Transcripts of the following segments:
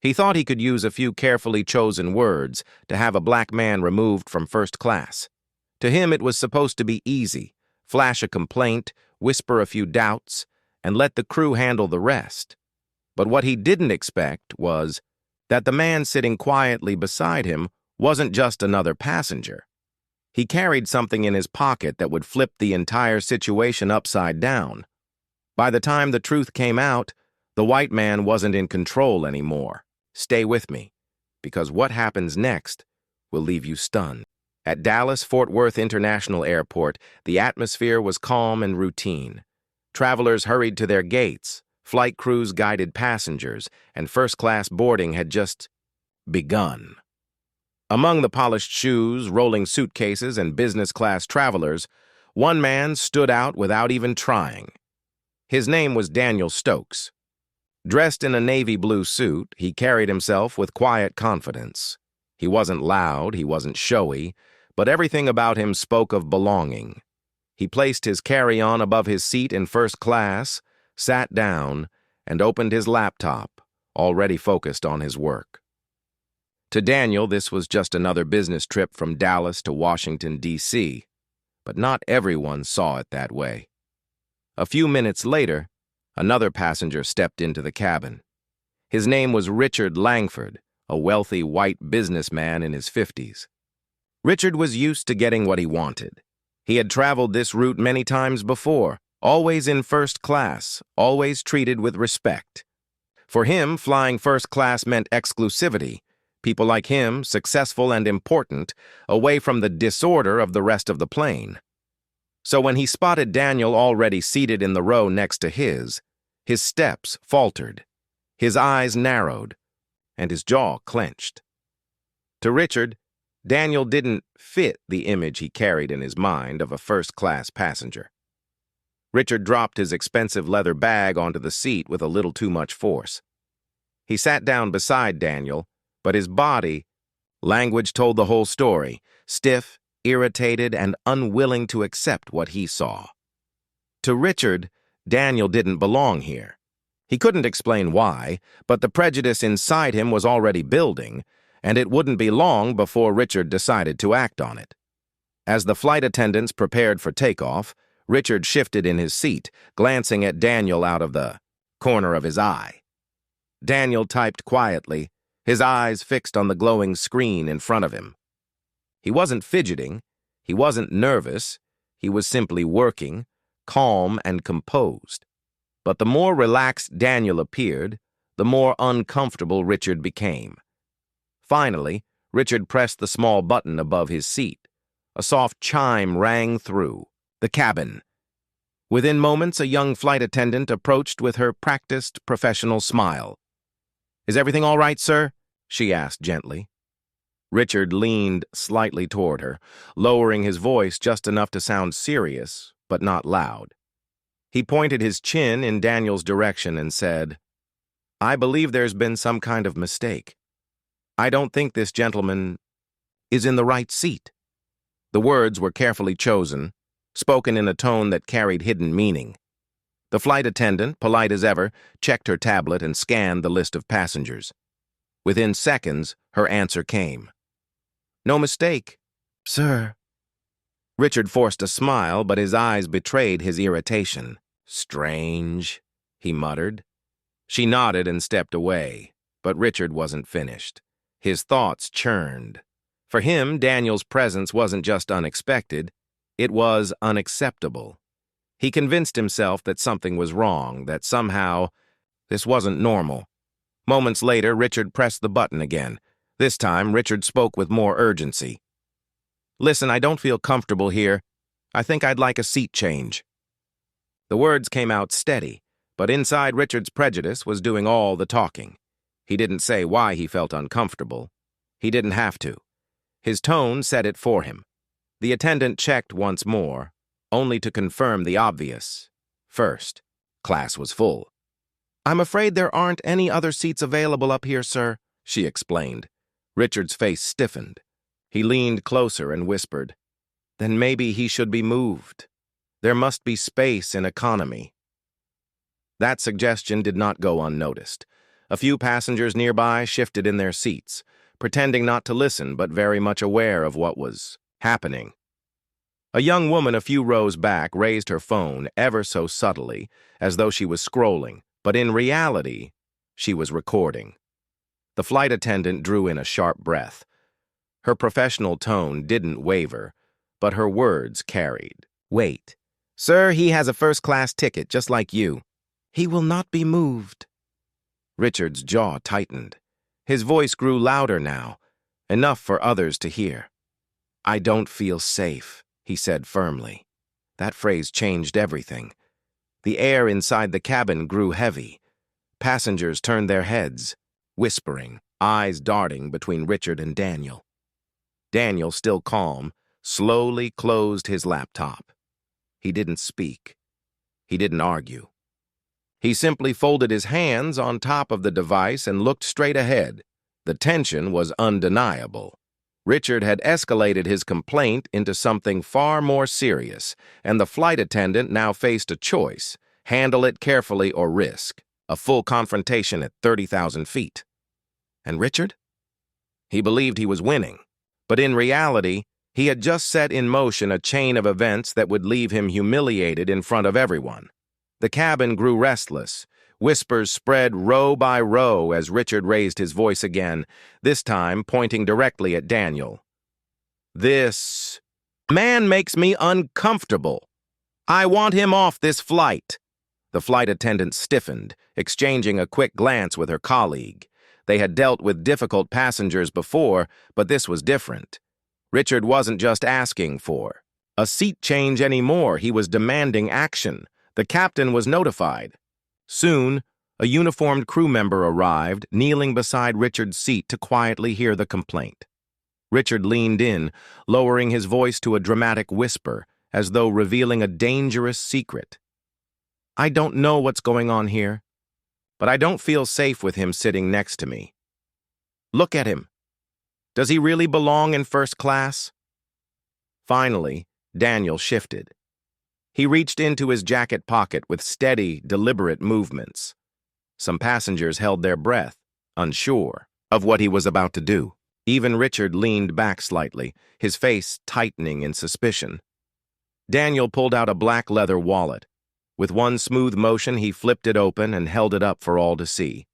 He thought he could use a few carefully chosen words to have a black man removed from first class. To him, it was supposed to be easy: flash a complaint, whisper a few doubts, and let the crew handle the rest. But what he didn't expect was that the man sitting quietly beside him wasn't just another passenger. He carried something in his pocket that would flip the entire situation upside down. By the time the truth came out, the white man wasn't in control anymore. Stay with me, because what happens next will leave you stunned. At Dallas-Fort Worth International Airport, the atmosphere was calm and routine. Travelers hurried to their gates, flight crews guided passengers, and first-class boarding had just begun. Among the polished shoes, rolling suitcases, and business-class travelers, one man stood out without even trying. His name was Daniel Stokes. Dressed in a navy blue suit, he carried himself with quiet confidence. He wasn't loud, he wasn't showy, but everything about him spoke of belonging. He placed his carry-on above his seat in first class, sat down, and opened his laptop, already focused on his work. To Daniel, this was just another business trip from Dallas to Washington, D.C., but not everyone saw it that way. A few minutes later, another passenger stepped into the cabin. His name was Richard Langford, a wealthy white businessman in his 50s. Richard was used to getting what he wanted. He had traveled this route many times before, always in first class, always treated with respect. For him, flying first class meant exclusivity. People like him, successful and important, away from the disorder of the rest of the plane. So when he spotted Daniel already seated in the row next to his steps faltered, his eyes narrowed, and his jaw clenched. To Richard, Daniel didn't fit the image he carried in his mind of a first-class passenger. Richard dropped his expensive leather bag onto the seat with a little too much force. He sat down beside Daniel, but his body, language told the whole story, stiff, irritated, and unwilling to accept what he saw. To Richard, Daniel didn't belong here. He couldn't explain why, but the prejudice inside him was already building, and it wouldn't be long before Richard decided to act on it. As the flight attendants prepared for takeoff, Richard shifted in his seat, glancing at Daniel out of the corner of his eye. Daniel typed quietly, his eyes fixed on the glowing screen in front of him. He wasn't fidgeting, he wasn't nervous, he was simply working, calm and composed. But the more relaxed Daniel appeared, the more uncomfortable Richard became. Finally, Richard pressed the small button above his seat. A soft chime rang through the cabin. Within moments, a young flight attendant approached with her practiced, professional smile. "Is everything all right, sir?" she asked gently. Richard leaned slightly toward her, lowering his voice just enough to sound serious, but not loud. He pointed his chin in Daniel's direction and said, "I believe there's been some kind of mistake. I don't think this gentleman is in the right seat." The words were carefully chosen, spoken in a tone that carried hidden meaning. The flight attendant, polite as ever, checked her tablet and scanned the list of passengers. Within seconds, her answer came. "No mistake, sir." Richard forced a smile, but his eyes betrayed his irritation. "Strange," he muttered. She nodded and stepped away, but Richard wasn't finished. His thoughts churned. For him, Daniel's presence wasn't just unexpected, it was unacceptable. He convinced himself that something was wrong, that somehow this wasn't normal. Moments later, Richard pressed the button again. This time, Richard spoke with more urgency. "Listen, I don't feel comfortable here. I think I'd like a seat change." The words came out steady, but inside Richard's prejudice was doing all the talking. He didn't say why he felt uncomfortable. He didn't have to. His tone said it for him. The attendant checked once more, only to confirm the obvious. First, class was full. "I'm afraid there aren't any other seats available up here, sir," she explained. Richard's face stiffened. He leaned closer and whispered, "Then maybe he should be moved. There must be space in economy." That suggestion did not go unnoticed. A few passengers nearby shifted in their seats, pretending not to listen but very much aware of what was happening. A young woman a few rows back raised her phone ever so subtly, as though she was scrolling, but in reality, she was recording. The flight attendant drew in a sharp breath. Her professional tone didn't waver, but her words carried. "Wait. Sir, he has a first-class ticket, just like you. He will not be moved." Richard's jaw tightened. His voice grew louder now, enough for others to hear. "I don't feel safe," he said firmly. That phrase changed everything. The air inside the cabin grew heavy. Passengers turned their heads, whispering, eyes darting between Richard and Daniel. Daniel, still calm, slowly closed his laptop. He didn't speak. He didn't argue. He simply folded his hands on top of the device and looked straight ahead. The tension was undeniable. Richard had escalated his complaint into something far more serious, and the flight attendant now faced a choice: handle it carefully or risk a full confrontation at 30,000 feet. And Richard? He believed he was winning, but in reality, he had just set in motion a chain of events that would leave him humiliated in front of everyone. The cabin grew restless. Whispers spread row by row as Richard raised his voice again, this time pointing directly at Daniel. "This man makes me uncomfortable. I want him off this flight." The flight attendant stiffened, exchanging a quick glance with her colleague. They had dealt with difficult passengers before, but this was different. Richard wasn't just asking for a seat change anymore, he was demanding action. The captain was notified. Soon, a uniformed crew member arrived, kneeling beside Richard's seat to quietly hear the complaint. Richard leaned in, lowering his voice to a dramatic whisper, as though revealing a dangerous secret. "I don't know what's going on here, but I don't feel safe with him sitting next to me. Look at him. Does he really belong in first class?" Finally, Daniel shifted. He reached into his jacket pocket with steady, deliberate movements. Some passengers held their breath, unsure of what he was about to do. Even Richard leaned back slightly, his face tightening in suspicion. Daniel pulled out a black leather wallet. With one smooth motion, he flipped it open and held it up for all to see.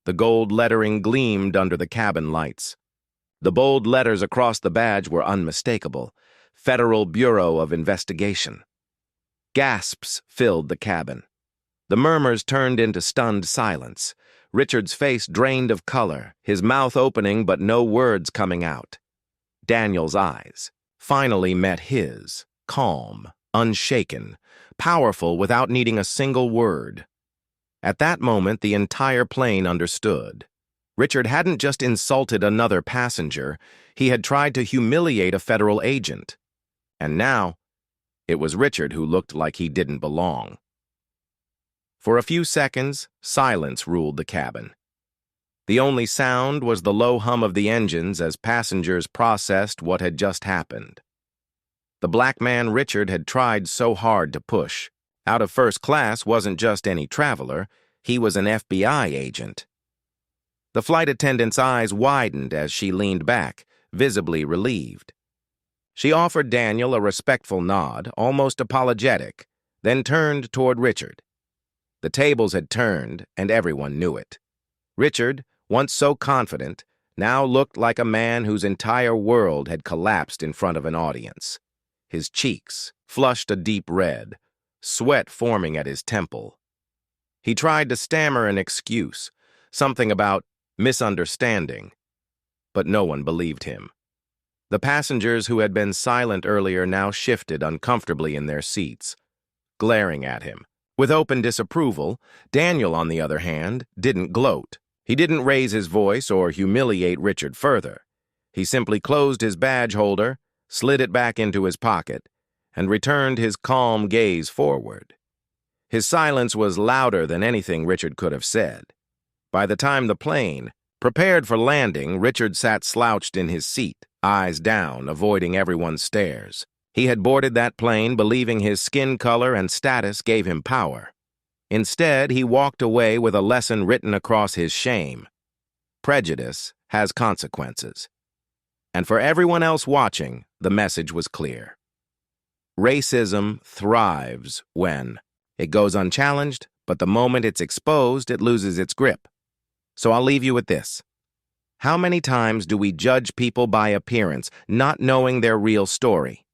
The gold lettering gleamed under the cabin lights. The bold letters across the badge were unmistakable: Federal Bureau of Investigation. Gasps filled the cabin. The murmurs turned into stunned silence. Richard's face drained of color, his mouth opening but no words coming out. Daniel's eyes finally met his, calm, unshaken, powerful without needing a single word. At that moment, the entire plane understood. Richard hadn't just insulted another passenger, he had tried to humiliate a federal agent. And now, it was Richard who looked like he didn't belong. For a few seconds, silence ruled the cabin. The only sound was the low hum of the engines as passengers processed what had just happened. The black man Richard had tried so hard to push out of first class wasn't just any traveler, he was an FBI agent. The flight attendant's eyes widened as she leaned back, visibly relieved. She offered Daniel a respectful nod, almost apologetic, then turned toward Richard. The tables had turned, and everyone knew it. Richard, once so confident, now looked like a man whose entire world had collapsed in front of an audience. His cheeks flushed a deep red, sweat forming at his temple. He tried to stammer an excuse, something about misunderstanding, but no one believed him. The passengers who had been silent earlier now shifted uncomfortably in their seats, glaring at him. With open disapproval, Daniel, on the other hand, didn't gloat. He didn't raise his voice or humiliate Richard further. He simply closed his badge holder, slid it back into his pocket, and returned his calm gaze forward. His silence was louder than anything Richard could have said. By the time the plane, prepared for landing, Richard sat slouched in his seat, eyes down, avoiding everyone's stares. He had boarded that plane believing his skin color and status gave him power. Instead, he walked away with a lesson written across his shame. Prejudice has consequences. And for everyone else watching, the message was clear. Racism thrives when it goes unchallenged, but the moment it's exposed, it loses its grip. So I'll leave you with this. How many times do we judge people by appearance, not knowing their real story?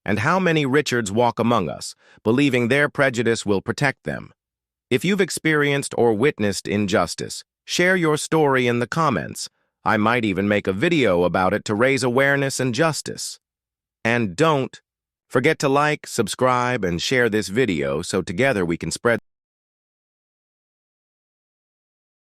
And how many Richards walk among us, believing their prejudice will protect them? If you've experienced or witnessed injustice, share your story in the comments. I might even make a video about it to raise awareness and justice. And don't forget to like, subscribe, and share this video so together we can spread